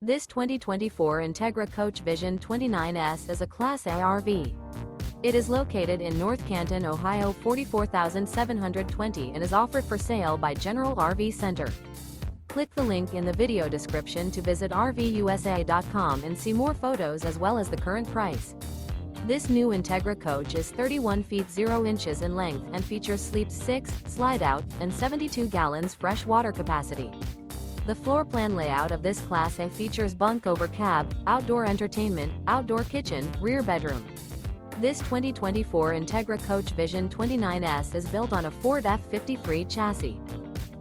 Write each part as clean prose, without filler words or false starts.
This 2024 Entegra Coach Vision 29S is a Class A RV. It is located in North Canton, Ohio 44720 and is offered for sale by General RV Center. Click the link in the video description to visit RVUSA.com and see more photos as well as the current price. This new Entegra Coach is 31 feet 0 inches in length and features sleep 6, slide-out, and 72 gallons fresh water capacity. The floor plan layout of this Class A features bunk over cab, outdoor entertainment, outdoor kitchen, rear bedroom. This 2024 Entegra Coach Vision 29S is built on a Ford F53 chassis.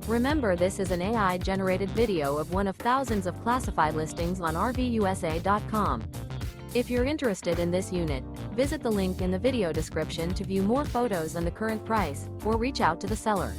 Remember, this is an AI-generated video of one of thousands of classified listings on RVUSA.com. If you're interested in this unit, visit the link in the video description to view more photos and the current price, or reach out to the seller.